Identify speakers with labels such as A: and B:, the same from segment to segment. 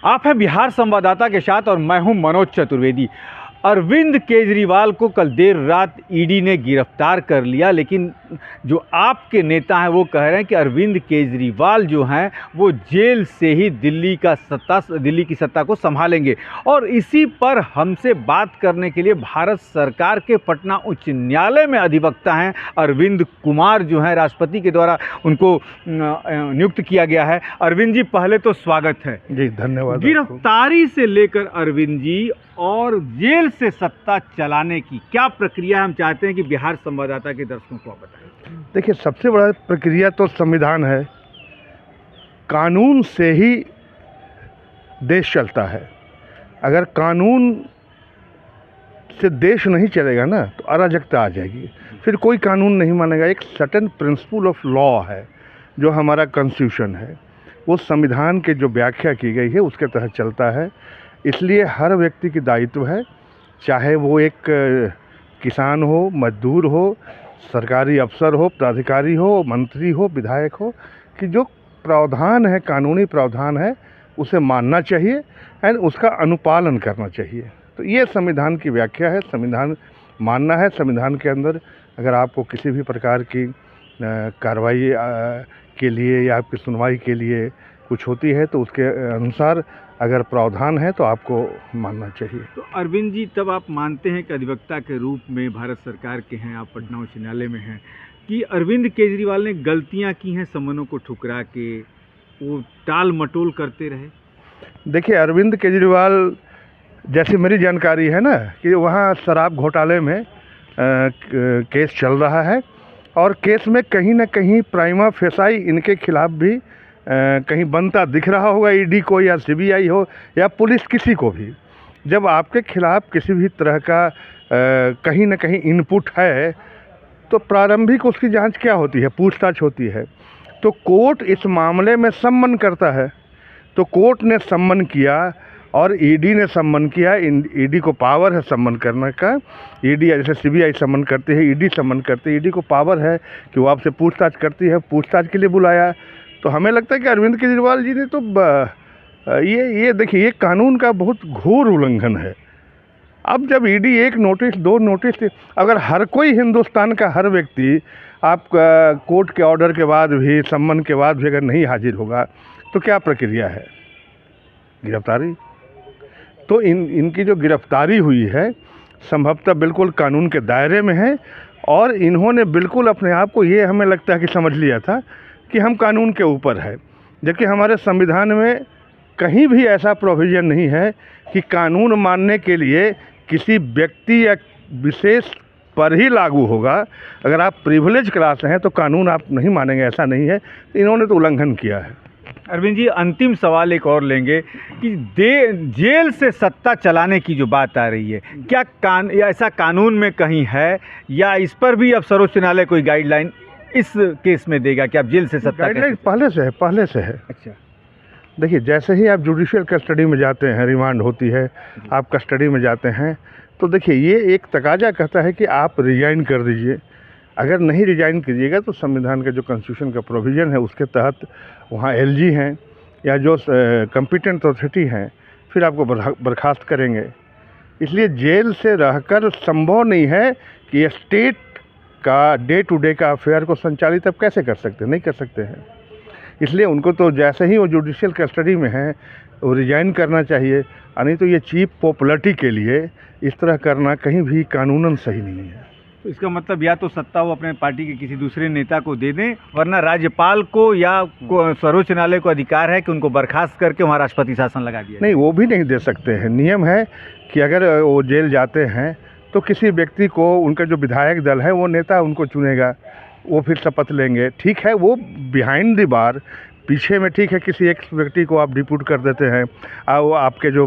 A: आप हैं बिहार संवाददाता के साथ और मैं हूं मनोज चतुर्वेदी। अरविंद केजरीवाल को कल देर रात ईडी ने गिरफ्तार कर लिया, लेकिन जो आपके नेता हैं वो कह रहे हैं कि अरविंद केजरीवाल जो हैं वो जेल से ही दिल्ली की सत्ता को संभालेंगे। और इसी पर हमसे बात करने के लिए भारत सरकार के पटना उच्च न्यायालय में अधिवक्ता हैं अरविंद कुमार जो हैं, राष्ट्रपति के द्वारा उनको नियुक्त किया गया है। अरविंद जी, पहले तो स्वागत है
B: जी। धन्यवाद।
A: गिरफ्तारी से लेकर अरविंद जी और जेल से सत्ता चलाने की क्या प्रक्रिया हम चाहते हैं कि बिहार संवाददाता के दर्शकों को आप बताएं।
B: देखिए, सबसे बड़ा प्रक्रिया तो संविधान है। कानून से ही देश चलता है। अगर कानून से देश नहीं चलेगा ना तो अराजकता आ जाएगी, फिर कोई कानून नहीं मानेगा। एक सर्टेन प्रिंसिपल ऑफ लॉ है जो हमारा कॉन्स्टिट्यूशन है, वो संविधान के जो व्याख्या की गई है उसके तहत चलता है। इसलिए हर व्यक्ति की दायित्व है, चाहे वो एक किसान हो, मजदूर हो, सरकारी अफसर हो, प्राधिकारी हो, मंत्री हो, विधायक हो, कि जो प्रावधान है, कानूनी प्रावधान है, उसे मानना चाहिए एंड उसका अनुपालन करना चाहिए। तो ये संविधान की व्याख्या है। संविधान मानना है। संविधान के अंदर अगर आपको किसी भी प्रकार की कार्रवाई के लिए या आपकी सुनवाई के लिए कुछ होती है तो उसके अनुसार अगर प्रावधान है तो आपको मानना चाहिए।
A: तो अरविंद जी, तब आप मानते हैं कि अधिवक्ता के रूप में भारत सरकार के हैं, आप पटना उच्च न्यायालय में हैं, कि अरविंद केजरीवाल ने गलतियां की हैं, समनों को ठुकरा के वो टाल मटोल करते रहे?
B: देखिए, अरविंद केजरीवाल, जैसे मेरी जानकारी है ना कि वहाँ शराब घोटाले में केस चल रहा है और केस में कहीं ना कहीं प्राइमा फेसाई इनके खिलाफ भी कहीं बनता दिख रहा होगा, ईडी को या सीबीआई हो या पुलिस, किसी को भी। जब आपके खिलाफ किसी भी तरह का कहीं ना कहीं इनपुट है तो प्रारंभिक उसकी जांच क्या होती है? पूछताछ होती है। तो कोर्ट इस मामले में सम्मन करता है। तो कोर्ट ने सम्मन किया और ईडी ने सम्मन किया। ईडी को पावर है सम्मन करने का। ईडी जैसे सीबीआई सम्मन करती है, ईडी सम्मन करती है। ईडी को पावर है कि वो आपसे पूछताछ करती है, पूछताछ के लिए बुलाया। तो हमें लगता है कि अरविंद केजरीवाल जी ने तो ये देखिए, ये कानून का बहुत घोर उल्लंघन है। अब जब ईडी एक नोटिस, दो नोटिस, अगर हर कोई हिंदुस्तान का हर व्यक्ति आप कोर्ट के ऑर्डर के बाद भी, सम्मन के बाद भी अगर नहीं हाजिर होगा तो क्या प्रक्रिया है? गिरफ्तारी। तो इनकी जो गिरफ्तारी हुई है संभवतः बिल्कुल कानून के दायरे में है और इन्होंने बिल्कुल अपने आप को, ये हमें लगता है कि समझ लिया था कि हम कानून के ऊपर है। जबकि हमारे संविधान में कहीं भी ऐसा प्रोविज़न नहीं है कि कानून मानने के लिए किसी व्यक्ति या विशेष पर ही लागू होगा। अगर आप प्रिविलेज क्लास हैं तो कानून आप नहीं मानेंगे, ऐसा नहीं है। इन्होंने तो उल्लंघन किया है।
A: अरविंद जी, अंतिम सवाल एक और लेंगे कि जेल से सत्ता चलाने की जो बात आ रही है, क्या ऐसा कानून में कहीं है या इस पर भी अब सर्वोच्च न्यायालय कोई गाइडलाइन इस केस में देगा कि आप जेल से सत्ता?
B: गाइडलाइन पहले से है।
A: अच्छा।
B: देखिए, जैसे ही आप जुडिशियल कस्टडी में जाते हैं, रिमांड होती है, आप कस्टडी में जाते हैं, तो देखिए ये एक तकाजा कहता है कि आप रिजाइन कर दीजिए। अगर नहीं रिजाइन कीजिएगा तो संविधान का जो कॉन्स्टिट्यूशन का प्रोविज़न है उसके तहत वहाँ एलजी हैं या जो कॉम्पिटेंट अथॉरिटी हैं फिर आपको बर्खास्त करेंगे। इसलिए जेल से रहकर संभव नहीं है कि स्टेट का डे टू डे का अफेयर को संचालित अब कैसे कर सकते हैं? नहीं कर सकते हैं। इसलिए उनको तो जैसे ही वो जुडिशियल कस्टडी में हैं वो रिजाइन करना चाहिए। नहीं तो ये चीप पॉपुलरिटी के लिए इस तरह करना कहीं भी कानूनन सही नहीं है।
A: तो इसका मतलब या तो सत्ता वो अपने पार्टी के किसी दूसरे नेता को दे दें, वरना राज्यपाल को या सर्वोच्च न्यायालय को अधिकार है कि उनको बर्खास्त करके वहाँ राष्ट्रपति शासन लगा दिया।
B: नहीं, वो भी नहीं दे सकते हैं। नियम है कि अगर वो जेल जाते हैं तो किसी व्यक्ति को, उनका जो विधायक दल है वो नेता उनको चुनेगा, वो फिर शपथ लेंगे। ठीक है, वो बिहाइंड द बार, पीछे में ठीक है, किसी एक व्यक्ति को आप डिप्यूट कर देते हैं, वो आपके जो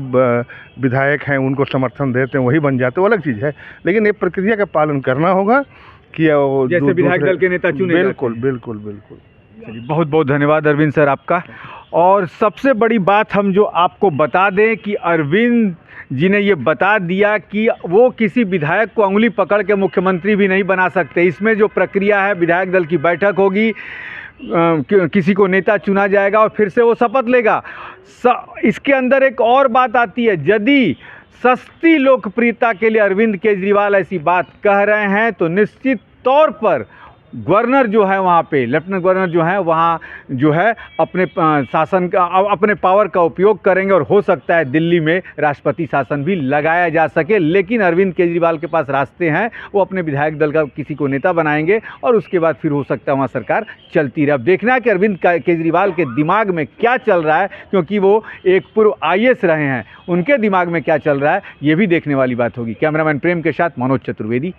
B: विधायक हैं उनको समर्थन देते हैं, वही बन जाते, वो अलग चीज़ है। लेकिन ये प्रक्रिया का पालन करना होगा कि
A: जैसे विधायक दल के नेता चुने।
B: बिल्कुल बिल्कुल बिल्कुल।
A: चलिए, बहुत बहुत धन्यवाद अरविंद सर आपका। और सबसे बड़ी बात हम जो आपको बता दें कि अरविंद जी ने ये बता दिया कि वो किसी विधायक को अंगुली पकड़ के मुख्यमंत्री भी नहीं बना सकते। इसमें जो प्रक्रिया है, विधायक दल की बैठक होगी, किसी को नेता चुना जाएगा और फिर से वो शपथ लेगा। इसके अंदर एक और बात आती है, यदि सस्ती लोकप्रियता के लिए अरविंद केजरीवाल ऐसी बात कह रहे हैं तो निश्चित तौर पर गवर्नर जो है वहाँ पे, लेफ्टिनेंट गवर्नर जो है वहाँ जो है अपने शासन का, अपने पावर का उपयोग करेंगे और हो सकता है दिल्ली में राष्ट्रपति शासन भी लगाया जा सके। लेकिन अरविंद केजरीवाल के पास रास्ते हैं, वो अपने विधायक दल का किसी को नेता बनाएंगे और उसके बाद फिर हो सकता है वहाँ सरकार चलती रहे। अब देखना है कि अरविंद केजरीवाल के दिमाग में क्या चल रहा है, क्योंकि वो एक पूर्व IAS रहे हैं, उनके दिमाग में क्या चल रहा है ये भी देखने वाली बात होगी। कैमरामैन प्रेम के साथ मनोज चतुर्वेदी।